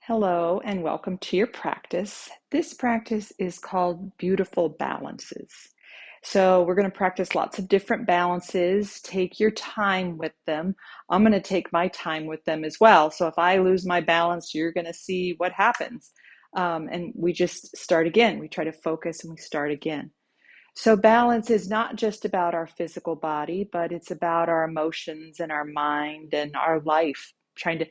Hello and welcome to your practice. This practice is called Beautiful Balances. So we're going to practice lots of different balances. Take your time with them. I'm going to take my time with them as well. So if I lose my balance, you're going to see what happens. And we just start again. We try to focus and we start again. So balance is not just about our physical body, but it's about our emotions and our mind and our life, trying to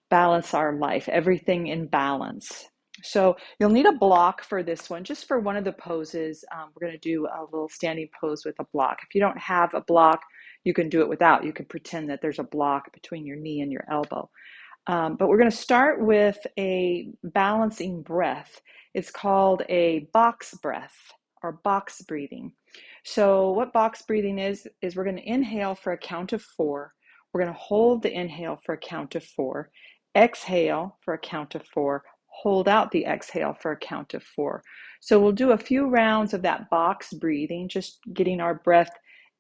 balance our life, everything in balance. So you'll need a block for this one, just for one of the poses. We're going to do a little standing pose with a block. If you don't have a block, you can do it without. You can pretend that there's a block between your knee and your elbow. But we're going to start with a balancing breath. It's called a box breath or box breathing. So what box breathing is we're going to inhale for a count of 4. We're going to hold the inhale for a count of 4. Exhale for a count of 4. Hold out the exhale for a count of 4. So we'll do a few rounds of that box breathing, just getting our breath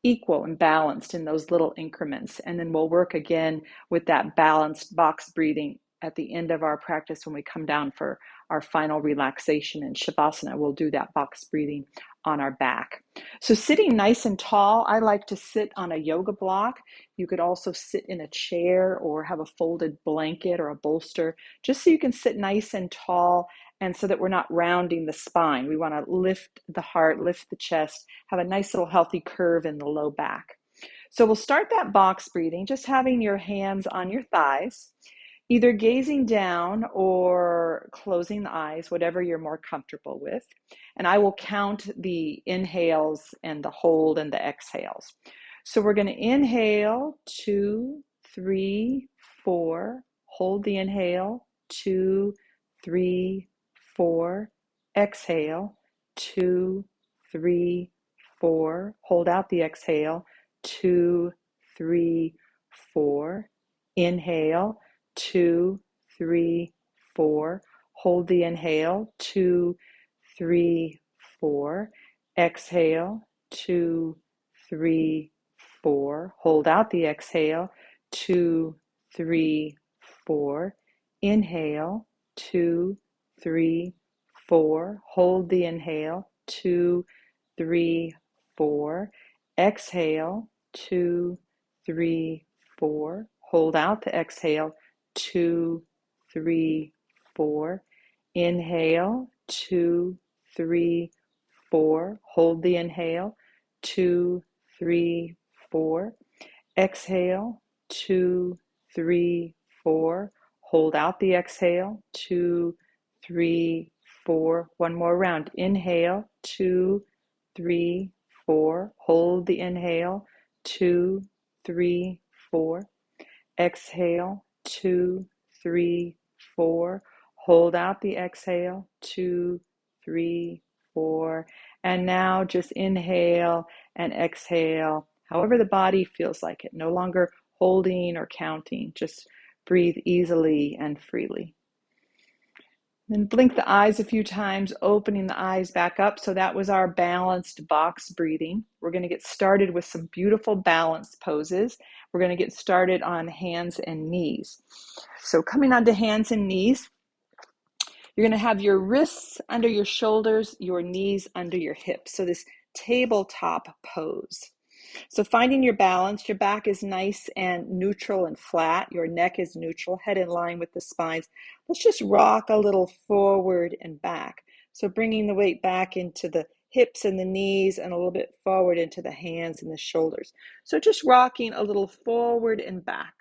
equal and balanced in those little increments. And then we'll work again with that balanced box breathing at the end of our practice when we come down for our final relaxation in Shavasana. We'll do that box breathing on our back. So sitting nice and tall, I like to sit on a yoga block. You could also sit in a chair or have a folded blanket or a bolster, just so you can sit nice and tall and so that we're not rounding the spine. We want to lift the heart, lift the chest, have a nice little healthy curve in the low back. So we'll start that box breathing, just having your hands on your thighs, either gazing down or closing the eyes, whatever you're more comfortable with. And I will count the inhales and the hold and the exhales. So we're going to inhale, 2, 3, 4. Hold the inhale, 2, 3, 4. Exhale, 2, 3, 4. Hold out the exhale, 2, 3, 4. Inhale, 2, 3, 4. Hold the inhale, 2, 3, 4. Exhale, 2, 3, 4. Hold out the exhale, 2, 3, 4. Inhale, 2, 3, 4. Hold the inhale, 2, 3, 4. Exhale, 2, 3, 4. Hold out the exhale, 2, 3, 4. Inhale, 2, 3, 4. Hold the inhale, 2, 3, 4. Exhale, 2, 3, 4. Hold out the exhale, 2, 3, 4. One more round. Inhale, 2, 3, 4. Hold the inhale, 2, 3, 4. Exhale, 2, 3, 4. Hold out the exhale, 2, 3, 4. And now just inhale and exhale, however the body feels like it. No longer holding or counting. Just breathe easily and freely. Then blink the eyes a few times, opening the eyes back up. So that was our balanced box breathing. We're going to get started with some beautiful balanced poses. We're going to get started on hands and knees. So coming onto hands and knees, you're going to have your wrists under your shoulders, your knees under your hips. So this tabletop pose. So finding your balance, your back is nice and neutral and flat. Your neck is neutral, head in line with the spines. Let's just rock a little forward and back. So bringing the weight back into the hips and the knees and a little bit forward into the hands and the shoulders. So just rocking a little forward and back.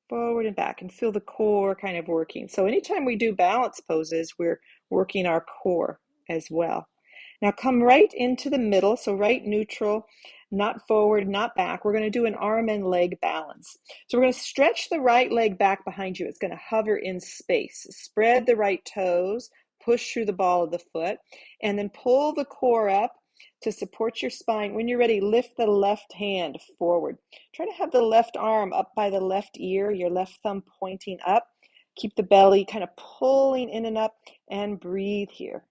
Forward and back, and feel the core kind of working. So anytime we do balance poses, we're working our core as well. Now come right into the middle, so right neutral, not forward, not back. We're going to do an arm and leg balance. So we're going to stretch the right leg back behind you. It's going to hover in space. Spread the right toes, push through the ball of the foot, and then pull the core up to support your spine. When you're ready, lift the left hand forward. Try to have the left arm up by the left ear, your left thumb pointing up. Keep the belly kind of pulling in and up, and breathe here.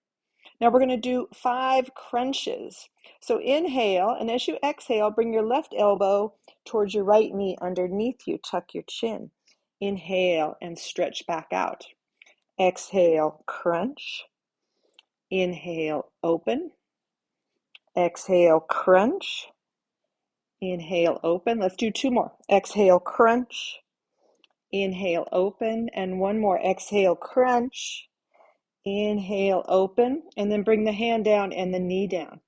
Now we're going to do 5 crunches. So inhale, and as you exhale, bring your left elbow towards your right knee underneath you. Tuck your chin. Inhale and stretch back out. Exhale, crunch. Inhale, open. Exhale, crunch. Inhale, open. Let's do two more. Exhale, crunch. Inhale, open. And one more. Exhale, crunch. Inhale, open. And then bring the hand down and the knee down.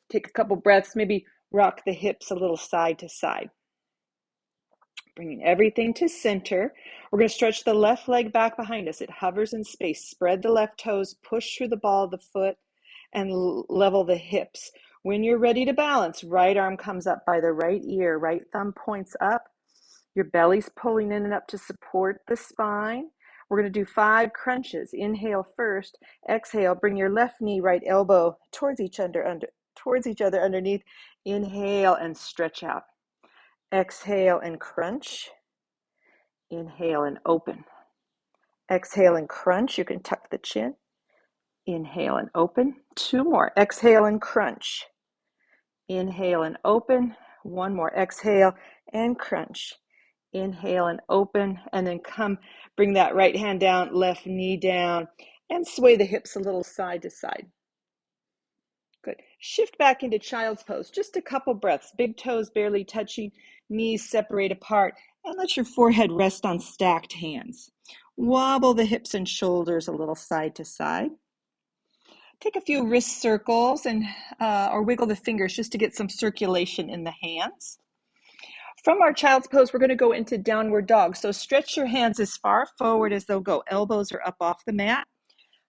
Take a couple breaths. Maybe rock the hips a little side to side. Bringing everything to center. We're going to stretch the left leg back behind us. It hovers in space. Spread the left toes. Push through the ball of the foot and level the hips. When you're ready to balance, right arm comes up by the right ear, right thumb points up. Your belly's pulling in and up to support the spine. We're going to do 5 crunches. Inhale first. Exhale. Bring your left knee, right elbow towards each other underneath. Inhale and stretch out. Exhale and crunch. Inhale and open. Exhale and crunch. You can tuck the chin. Inhale and open. 2 more. Exhale and crunch. Inhale and open. 1 more. Exhale and crunch. Inhale and open. And then bring that right hand down, left knee down, and sway the hips a little side to side. Good. Shift back into child's pose. Just a couple breaths. Big toes barely touching, knees separate apart, and let your forehead rest on stacked hands. Wobble the hips and shoulders a little side to side. Take a few wrist circles or wiggle the fingers just to get some circulation in the hands. From our child's pose, we're going to go into downward dog. So stretch your hands as far forward as they'll go. Elbows are up off the mat.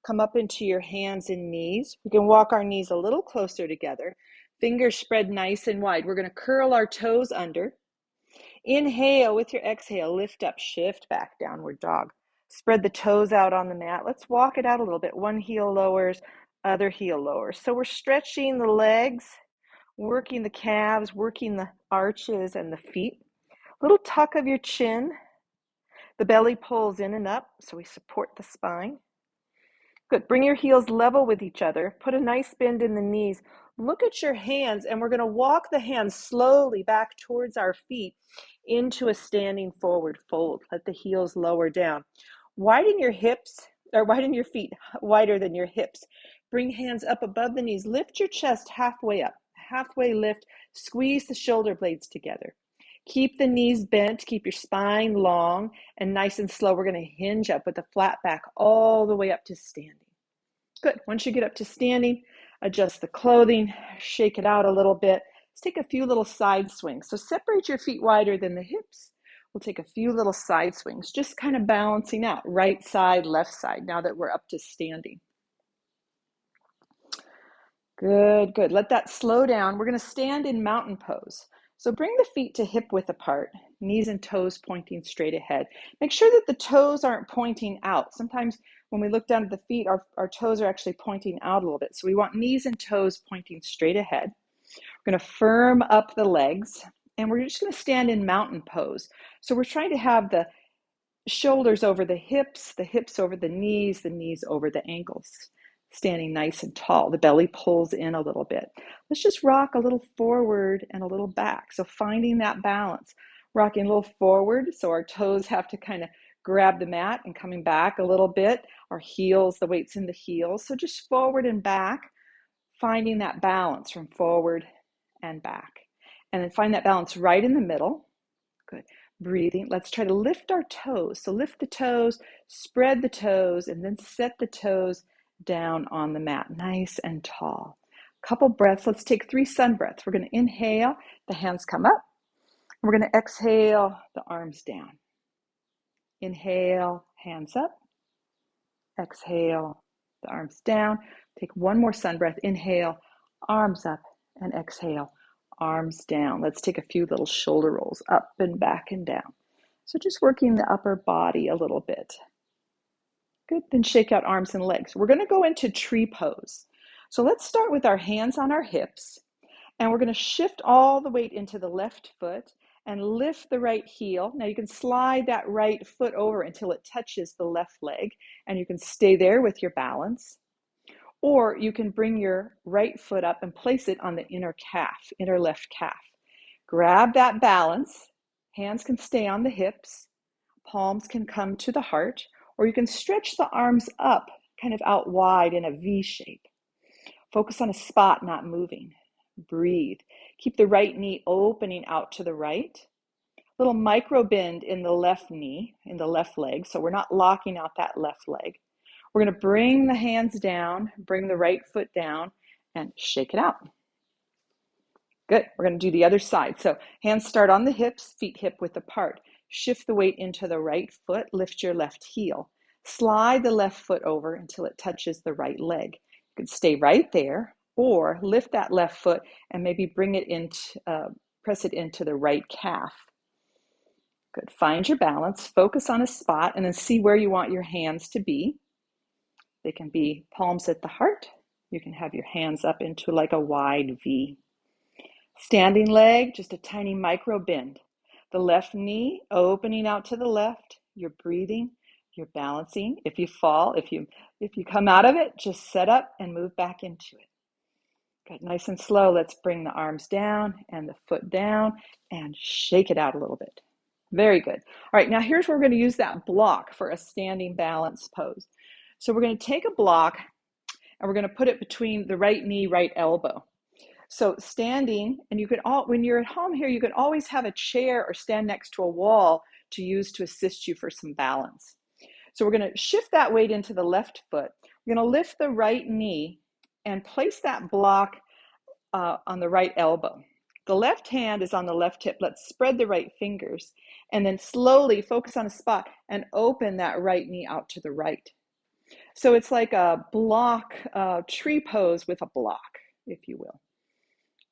Come up into your hands and knees. We can walk our knees a little closer together. Fingers spread nice and wide. We're going to curl our toes under. Inhale with your exhale. Lift up, shift back, downward dog. Spread the toes out on the mat. Let's walk it out a little bit. One heel lowers, other heel lowers. So we're stretching the legs, working the calves, working the arches and the feet. Little tuck of your chin. The belly pulls in and up, so we support the spine. Good. Bring your heels level with each other. Put a nice bend in the knees. Look at your hands, and we're going to walk the hands slowly back towards our feet into a standing forward fold. Let the heels lower down. Widen your feet wider than your hips. Bring hands up above the knees. Lift your chest halfway up. Halfway lift. Squeeze the shoulder blades together. Keep the knees bent. Keep your spine long and nice and slow. We're going to hinge up with a flat back all the way up to standing. Good. Once you get up to standing, adjust the clothing, shake it out a little bit. Let's take a few little side swings. So separate your feet wider than the hips. We'll take a few little side swings, just kind of balancing out. Right side, left side, now that we're up to standing. Good, good. Let that slow down. We're going to stand in mountain pose. So bring the feet to hip width apart, knees and toes pointing straight ahead. Make sure that the toes aren't pointing out. Sometimes when we look down at the feet, our toes are actually pointing out a little bit. So we want knees and toes pointing straight ahead. We're going to firm up the legs, and we're just going to stand in mountain pose. So we're trying to have the shoulders over the hips over the knees over the ankles. Standing nice and tall. The belly pulls in a little bit. Let's just rock a little forward and a little back. So finding that balance. Rocking a little forward, so our toes have to kind of grab the mat, and coming back a little bit. Our heels, the weight's in the heels. So just forward and back, finding that balance from forward and back. And then find that balance right in the middle. Good. Breathing. Let's try to lift our toes. So lift the toes, spread the toes, and then set the toes down on the mat, nice and tall. Couple breaths. Let's take 3 sun breaths. We're going to inhale, the hands come up. We're going to exhale, the arms down. Inhale, hands up. Exhale, the arms down. Take 1 more sun breath. Inhale, arms up, and exhale, arms down. Let's take a few little shoulder rolls up and back and down. So just working the upper body a little bit. Good. Then shake out arms and legs. We're going to go into tree pose. So let's start with our hands on our hips, and we're going to shift all the weight into the left foot and lift the right heel. Now you can slide that right foot over until it touches the left leg, and you can stay there with your balance. Or you can bring your right foot up and place it on the inner left calf. Grab that balance. Hands can stay on the hips. Palms can come to the heart. Or you can stretch the arms up, kind of out wide in a V shape. Focus on a spot, not moving. Breathe. Keep the right knee opening out to the right. Little micro bend in the left knee, in the left leg, so we're not locking out that left leg. We're going to bring the hands down, bring the right foot down, and shake it out. Good. We're going to do the other side. So hands start on the hips, feet hip width apart. Shift the weight into the right foot, lift your left heel. Slide the left foot over until it touches the right leg. You can stay right there, or lift that left foot and maybe bring it into, press it into the right calf. Good. Find your balance, focus on a spot, and then see where you want your hands to be. They can be palms at the heart. You can have your hands up into like a wide V. Standing leg, just a tiny micro bend. The left knee opening out to the left. You're breathing, you're balancing. If you fall, if you come out of it, just set up and move back into it. Good, nice and slow. Let's bring the arms down and the foot down and shake it out a little bit. Very good. All right, now here's where we're going to use that block for a standing balance pose. So we're going to take a block and we're going to put it between the right knee, right elbow. So standing, and you can when you're at home here, you can always have a chair or stand next to a wall to use to assist you for some balance. So we're going to shift that weight into the left foot. We're going to lift the right knee and place that block on the right elbow. The left hand is on the left hip. Let's spread the right fingers and then slowly focus on a spot and open that right knee out to the right. So it's like a block, tree pose with a block, if you will.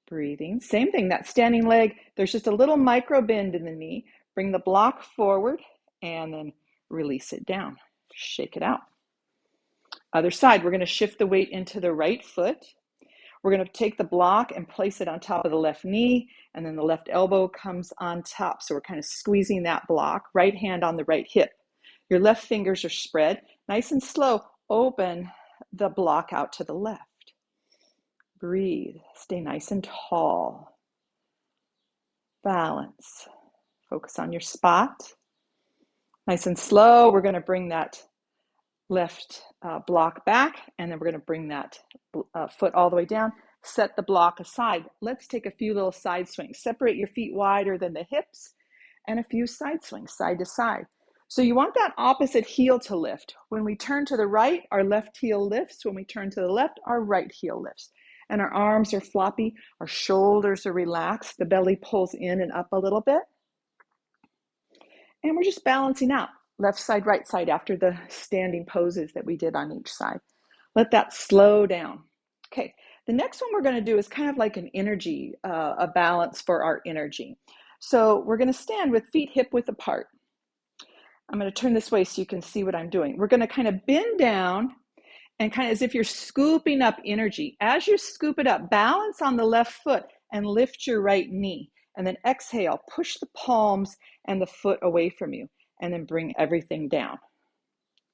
Breathing. Same thing, that standing leg, there's just a little micro bend in the knee. Bring the block forward and then release it down. Shake it out. Other side, we're going to shift the weight into the right foot. We're going to take the block and place it on top of the left knee, and then the left elbow comes on top. So we're kind of squeezing that block, right hand on the right hip. Your left fingers are spread. Nice and slow, open the block out to the left. Breathe. Stay nice and tall. Balance. Focus on your spot. Nice and slow, we're going to bring that left block back, and then we're going to bring that foot all the way down. Set the block aside. Let's take a few little side swings. Separate your feet wider than the hips, and a few side swings, side to side. So you want that opposite heel to lift. When we turn to the right, our left heel lifts. When we turn to the left, our right heel lifts. And our arms are floppy, our shoulders are relaxed, the belly pulls in and up a little bit. And we're just balancing out, left side, right side, after the standing poses that we did on each side. Let that slow down. Okay, the next one we're going to do is kind of like an energy, a balance for our energy. So we're going to stand with feet hip width apart. I'm going to turn this way so you can see what I'm doing. We're going to kind of bend down and kind of as if you're scooping up energy. As you scoop it up, balance on the left foot and lift your right knee. And then exhale, push the palms and the foot away from you. And then bring everything down.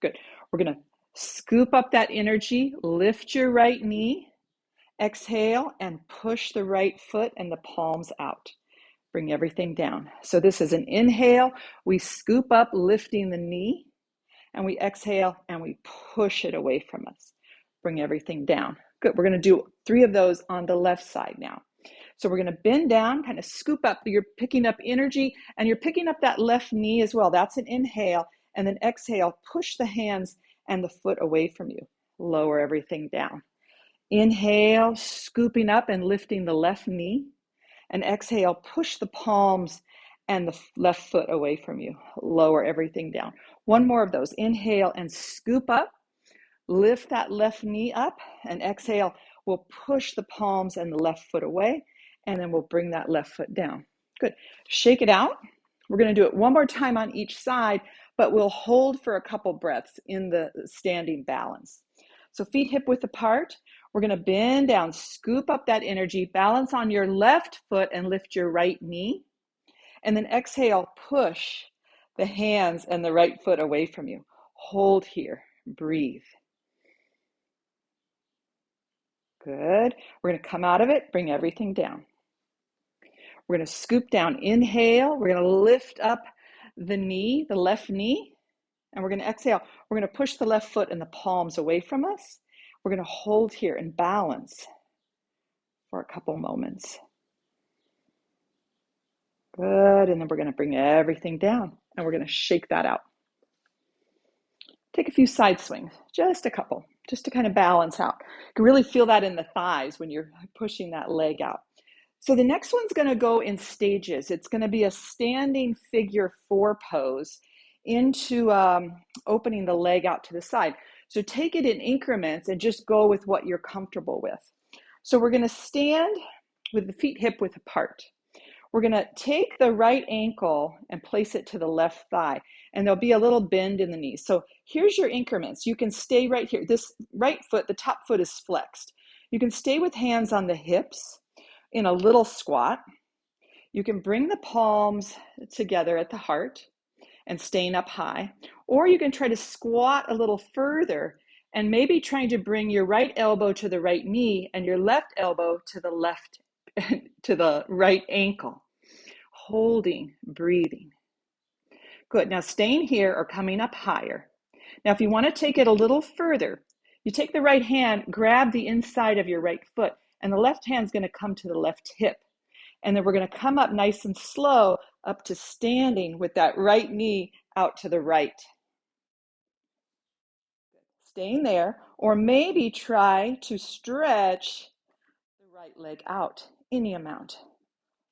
Good. We're going to scoop up that energy, lift your right knee, exhale, and push the right foot and the palms out. Bring everything down. So this is an inhale. We scoop up, lifting the knee. And we exhale and we push it away from us. Bring everything down. Good. We're going to do 3 of those on the left side now. So we're going to bend down, kind of scoop up. You're picking up energy and you're picking up that left knee as well. That's an inhale. And then exhale, push the hands and the foot away from you. Lower everything down. Inhale, scooping up and lifting the left knee. And exhale, push the palms and the left foot away from you. Lower everything down. One more of those. Inhale and scoop up. Lift that left knee up. And exhale, we'll push the palms and the left foot away. And then we'll bring that left foot down. Good. Shake it out. We're going to do it one more time on each side, but we'll hold for a couple breaths in the standing balance. So feet hip width apart. We're going to bend down, scoop up that energy, balance on your left foot and lift your right knee. And then exhale, push the hands and the right foot away from you. Hold here, breathe. Good. We're going to come out of it, bring everything down. We're going to scoop down, inhale. We're going to lift up the knee, the left knee, And we're going to exhale. We're going to push the left foot and the palms away from us. We're going to hold here and balance for a couple moments. Good. And then we're going to bring everything down and we're going to shake that out. Take a few side swings, just a couple, just to kind of balance out. You can really feel that in the thighs when you're pushing that leg out. So the next one's going to go in stages. It's going to be a standing figure 4 pose into opening the leg out to the side. So take it in increments and just go with what you're comfortable with. So we're going to stand with the feet hip width apart. We're going to take the right ankle and place it to the left thigh, and there'll be a little bend in the knees. So here's your increments. You can stay right here. This right foot, the top foot is flexed. You can stay with hands on the hips in a little squat. You can bring the palms together at the heart and staying up high, or you can try to squat a little further and maybe trying to bring your right elbow to the right knee and your left elbow to the left, to the right ankle. Holding, breathing. Good. Now staying here or coming up higher. Now if you want to take it a little further, you take the right hand, grab the inside of your right foot, and the left hand's going to come to the left hip. And then we're going to come up nice and slow up to standing with that right knee out to the right. Staying there, or maybe try to stretch the right leg out any amount.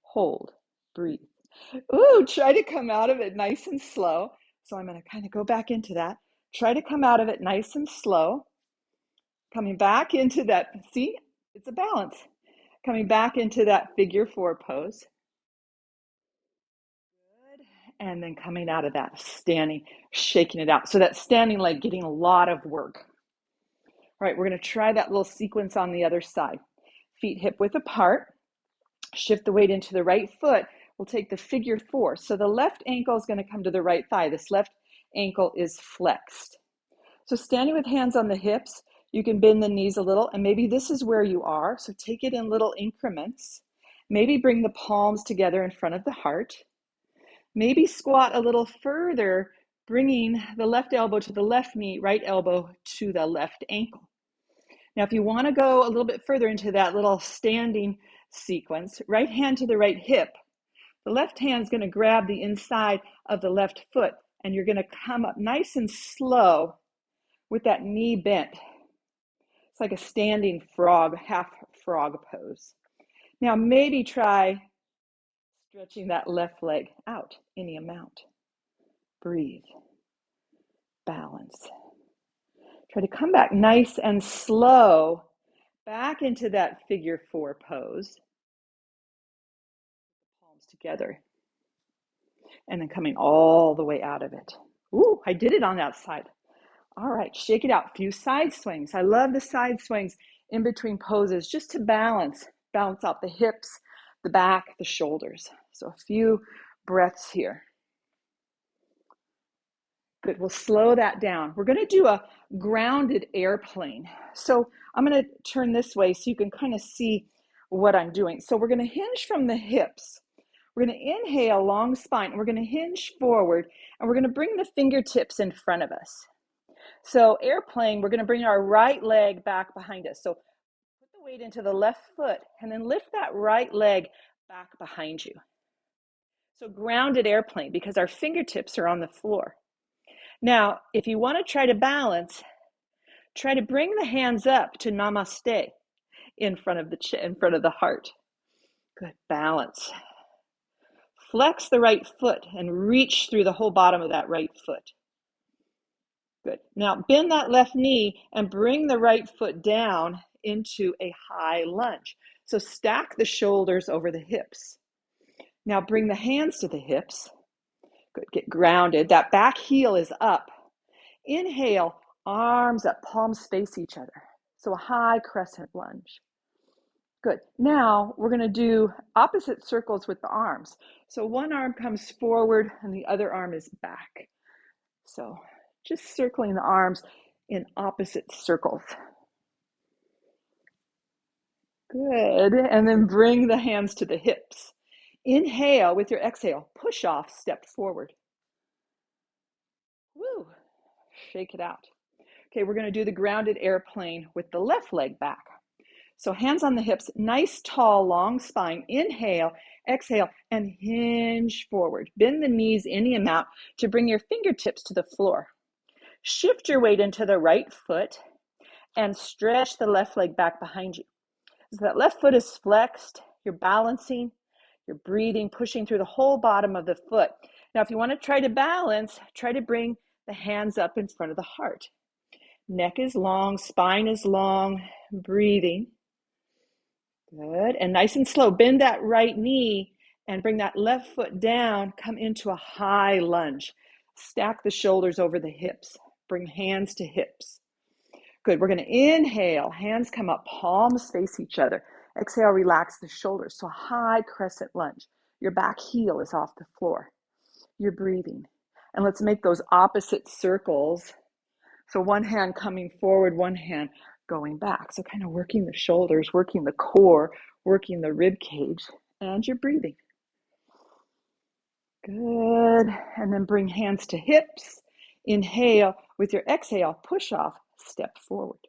Hold, breathe. Ooh, try to come out of it nice and slow. So I'm going to kind of go back into that. Try to come out of it nice and slow. Coming back into that, see, it's a balance. Coming back into that figure 4 pose. Good. And then coming out of that, standing, shaking it out. So that standing leg getting a lot of work. All right, we're going to try that little sequence on the other side. Feet hip width apart. Shift the weight into the right foot. We'll take the figure 4. So the left ankle is going to come to the right thigh. This left ankle is flexed. So standing with hands on the hips, you can bend the knees a little, and maybe this is where you are. So take it in little increments. Maybe bring the palms together in front of the heart. Maybe squat a little further, bringing the left elbow to the left knee, right elbow to the left ankle. Now, if you want to go a little bit further into that little standing sequence, right hand to the right hip, the left hand's going to grab the inside of the left foot, and you're going to come up nice and slow with that knee bent. It's like a standing frog, half frog pose. Now, maybe try stretching that left leg out any amount. Breathe. Balance. Try to come back nice and slow back into that figure 4 pose. Palms together. And then coming all the way out of it. Ooh, I did it on that side. All right, shake it out. A few side swings. I love the side swings in between poses just to balance out the hips, the back, the shoulders. So a few breaths here. Good, we'll slow that down. We're going to do a grounded airplane. So I'm going to turn this way so you can kind of see what I'm doing. So we're going to hinge from the hips. We're going to inhale, long spine. We're going to hinge forward, and we're going to bring the fingertips in front of us. So airplane, we're going to bring our right leg back behind us. So put the weight into the left foot, and then lift that right leg back behind you. So grounded airplane, because our fingertips are on the floor. Now, if you want to try to balance, try to bring the hands up to namaste in front of the heart. Good, balance. Flex the right foot and reach through the whole bottom of that right foot. Good. Now bend that left knee and bring the right foot down into a high lunge. So stack the shoulders over the hips. Now bring the hands to the hips. Good. Get grounded. That back heel is up. Inhale, arms up, palms face each other. So a high crescent lunge. Good. Now we're going to do opposite circles with the arms. So one arm comes forward and the other arm is back. So just circling the arms in opposite circles. Good. And then bring the hands to the hips. Inhale with your exhale. Push off, step forward. Woo. Shake it out. Okay, we're going to do the grounded airplane with the left leg back. So hands on the hips, nice, tall, long spine. Inhale, exhale, and hinge forward. Bend the knees any amount to bring your fingertips to the floor. Shift your weight into the right foot and stretch the left leg back behind you. So that left foot is flexed. You're balancing, you're breathing, pushing through the whole bottom of the foot. Now, if you want to try to balance, try to bring the hands up in front of the heart. Neck is long, spine is long, breathing. Good. And nice and slow. Bend that right knee and bring that left foot down. Come into a high lunge. Stack the shoulders over the hips. Bring hands to hips. Good. We're going to inhale. Hands come up. Palms face each other. Exhale, relax the shoulders. So high crescent lunge. Your back heel is off the floor. You're breathing. And let's make those opposite circles. So one hand coming forward, one hand going back. So kind of working the shoulders, working the core, working the rib cage, and you're breathing. Good. And then bring hands to hips. Inhale. With your exhale, push off, step forward.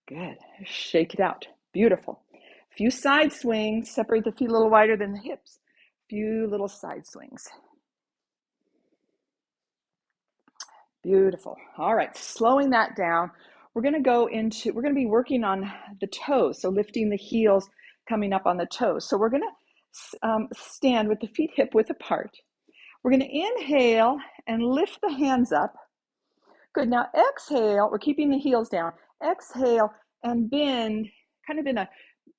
Good. Shake it out. Beautiful. A few side swings. Separate the feet a little wider than the hips. Few little side swings. Beautiful. All right, slowing that down. We're going to be working on the toes. So lifting the heels, coming up on the toes. So we're going to stand with the feet hip width apart. We're going to inhale and lift the hands up. Good. Now exhale. We're keeping the heels down. Exhale and bend, kind of in a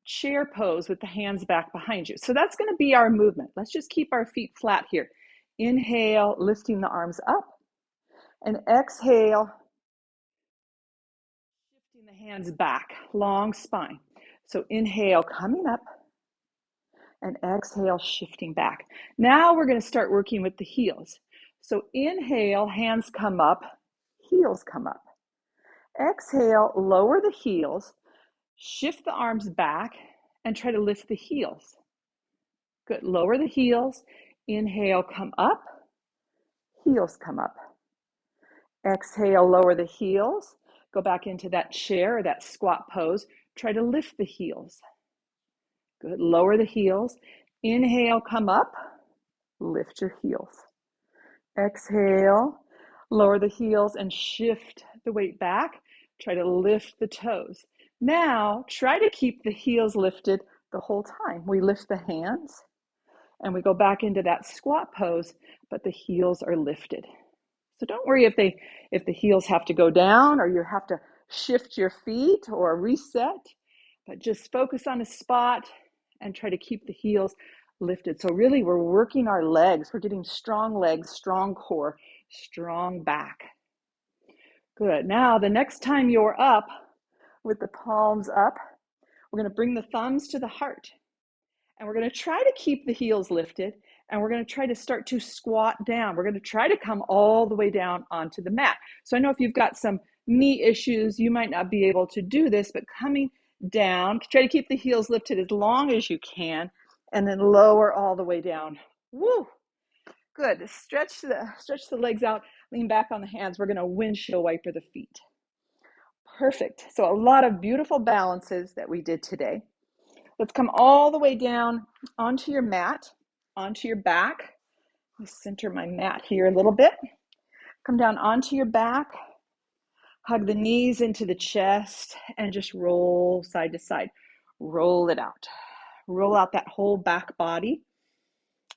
chair pose with the hands back behind you. So that's going to be our movement. Let's just keep our feet flat here. Inhale, lifting the arms up. And exhale, shifting the hands back, long spine. So inhale, coming up, and exhale, shifting back. Now we're going to start working with the heels. So inhale, hands come up, heels come up. Exhale, lower the heels, shift the arms back, and try to lift the heels. Good. Lower the heels. Inhale, come up, heels come up. Exhale, lower the heels. Go back into that chair or that squat pose. Try to lift the heels. Good. Lower the heels. Inhale, come up. Lift your heels. Exhale, lower the heels and shift the weight back. Try to lift the toes. Now, try to keep the heels lifted the whole time. We lift the hands and we go back into that squat pose, but the heels are lifted. So don't worry if the heels have to go down or you have to shift your feet or reset, but just focus on a spot and try to keep the heels lifted. So really we're working our legs. We're getting strong legs, strong core, strong back. Good. Now the next time you're up with the palms up, we're going to bring the thumbs to the heart. And we're going to try to keep the heels lifted. And we're going to try to start to squat down. We're going to try to come all the way down onto the mat. So I know if you've got some knee issues, you might not be able to do this, but coming down, try to keep the heels lifted as long as you can, and then lower all the way down. Woo! Good. Stretch the legs out, lean back on the hands. We're going to windshield wiper the feet. Perfect. So a lot of beautiful balances that we did today. Let's come all the way down onto your mat, onto your back. Let me center my mat here a little bit. Come down onto your back. Hug the knees into the chest and just roll side to side. Roll it out. Roll out that whole back body,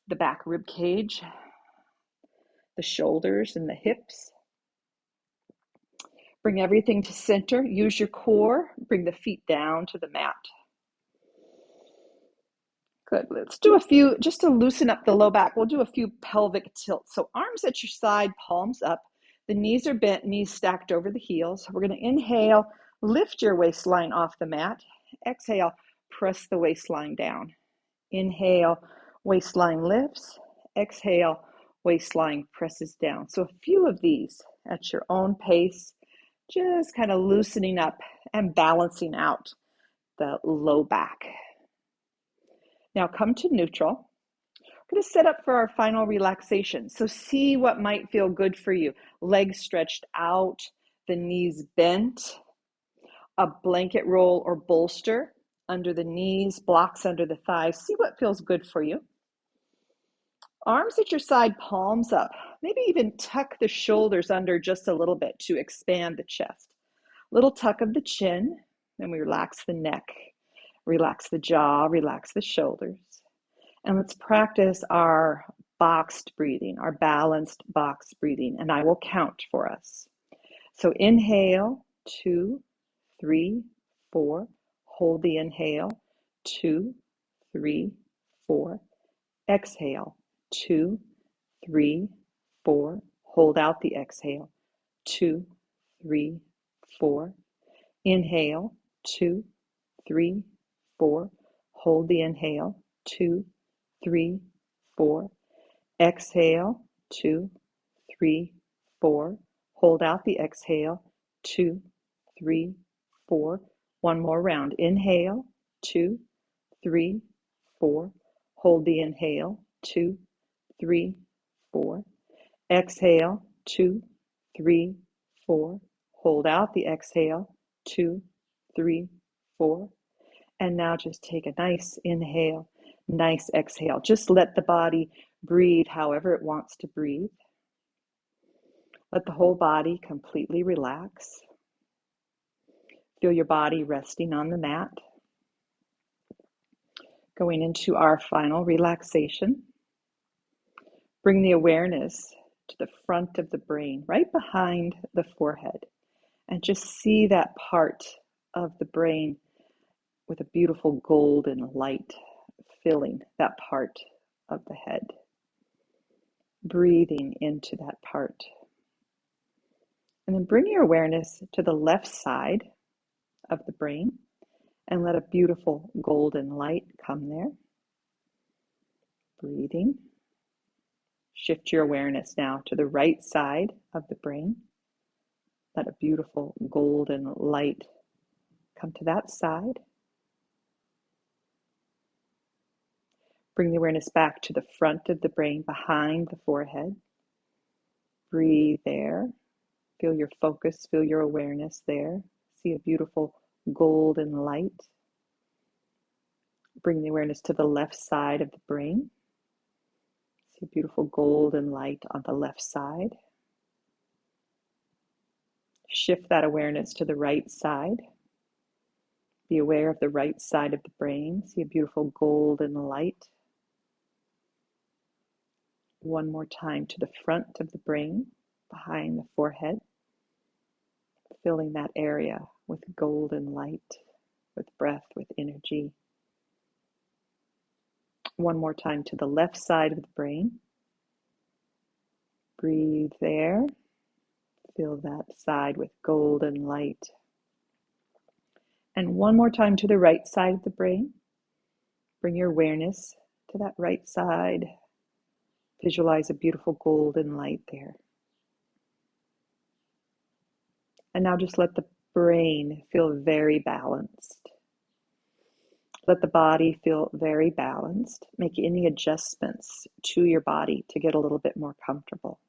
the back rib cage, the shoulders and the hips. Bring everything to center. Use your core. Bring the feet down to the mat. Good. Let's do a few, just to loosen up the low back, we'll do a few pelvic tilts. So arms at your side, palms up. The knees are bent, knees stacked over the heels. We're going to inhale, lift your waistline off the mat. Exhale, press the waistline down. Inhale, waistline lifts. Exhale, waistline presses down. So a few of these at your own pace, just kind of loosening up and balancing out the low back. Now come to neutral. We're going to set up for our final relaxation. So see what might feel good for you. Legs stretched out, the knees bent, a blanket roll or bolster under the knees, blocks under the thighs. See what feels good for you. Arms at your side, palms up. Maybe even tuck the shoulders under just a little bit to expand the chest. Little tuck of the chin, then we relax the neck, relax the jaw, relax the shoulders. And let's practice our boxed breathing, our balanced boxed breathing, and I will count for us. So inhale, 2, 3, 4. Hold the inhale, 2, 3, 4. Exhale, 2, 3, 4. Hold out the exhale, 2, 3, 4. Inhale, 2, 3, 4. Hold the inhale, 2, 3, 4. Exhale, 2, 3, 4. Hold out the exhale, 2, 3, 4. One more round. Inhale, 2, 3, 4. Hold the inhale, 2, 3, 4. Exhale, 2, 3, 4. Hold out the exhale, 2, 3, 4. And now just take a nice inhale, nice exhale. Just let the body breathe however it wants to breathe. Let the whole body completely relax. Feel your body resting on the mat. Going into our final relaxation. Bring the awareness to the front of the brain, right behind the forehead. And just see that part of the brain with a beautiful golden light filling that part of the head. Breathing into that part. And then bring your awareness to the left side of the brain and let a beautiful golden light come there. Breathing. Shift your awareness now to the right side of the brain. Let a beautiful golden light come to that side. Bring the awareness back to the front of the brain, behind the forehead. Breathe there. Feel your focus, feel your awareness there. See a beautiful golden light. Bring the awareness to the left side of the brain. See a beautiful golden light on the left side. Shift that awareness to the right side. Be aware of the right side of the brain. See a beautiful golden light. One more time to the front of the brain, behind the forehead. Filling that area with golden light, with breath, with energy. One more time to the left side of the brain. Breathe there. Fill that side with golden light. And one more time to the right side of the brain. Bring your awareness to that right side. Visualize a beautiful golden light there. And now just let the brain feel very balanced. Let the body feel very balanced. Make any adjustments to your body to get a little bit more comfortable.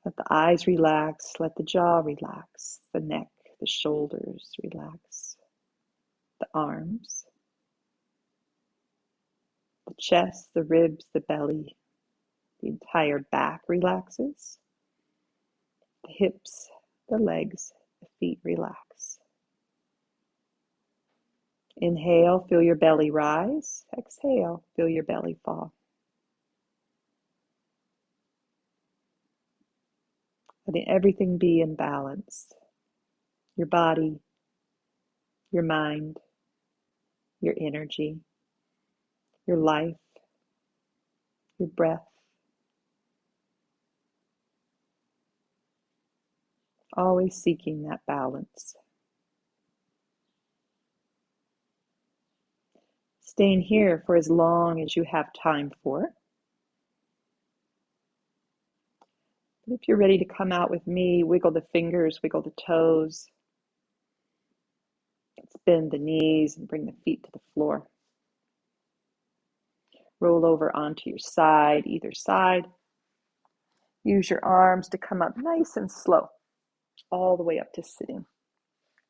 Let the eyes relax, let the jaw relax, the neck, the shoulders relax, the arms, the chest, the ribs, the belly, the entire back relaxes, the hips, the legs, the feet relax. Inhale, feel your belly rise. Exhale, feel your belly fall. Letting everything be in balance. Your body, your mind, your energy, your life, your breath. Always seeking that balance. Staying here for as long as you have time for. If you're ready to come out with me, wiggle the fingers, wiggle the toes. Let's bend the knees and bring the feet to the floor. Roll over onto your side, either side. Use your arms to come up nice and slow, all the way up to sitting.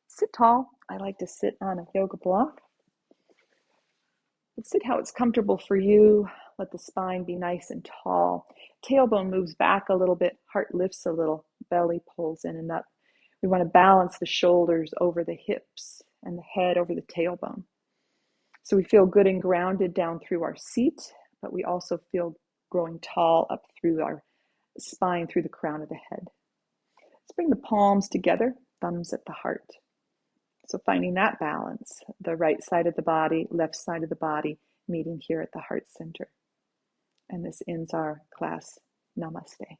Sit tall. I like to sit on a yoga block. But sit how it's comfortable for you. Let the spine be nice and tall. Tailbone moves back a little bit. Heart lifts a little. Belly pulls in and up. We want to balance the shoulders over the hips and the head over the tailbone. So we feel good and grounded down through our seat, but we also feel growing tall up through our spine, through the crown of the head. Let's bring the palms together, thumbs at the heart. So finding that balance, the right side of the body, left side of the body, meeting here at the heart center. And this ends our class. Namaste.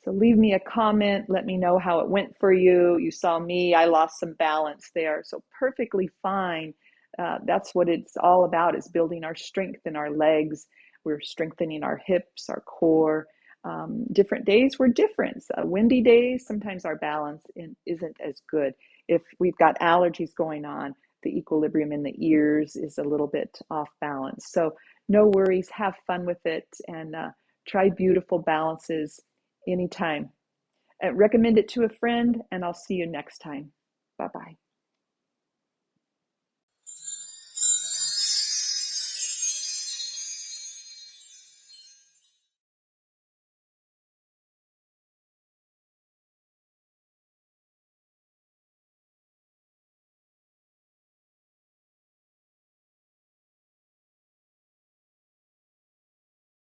So leave me a comment. Let me know how it went for you. You saw me. I lost some balance there. So perfectly fine. That's what it's all about, is building our strength in our legs. We're strengthening our hips, our core. Different days were different. Windy days, sometimes our balance isn't as good. If we've got allergies going on, the equilibrium in the ears is a little bit off balance. So no worries. Have fun with it and try beautiful balances anytime. Recommend it to a friend, and I'll see you next time. Bye-bye.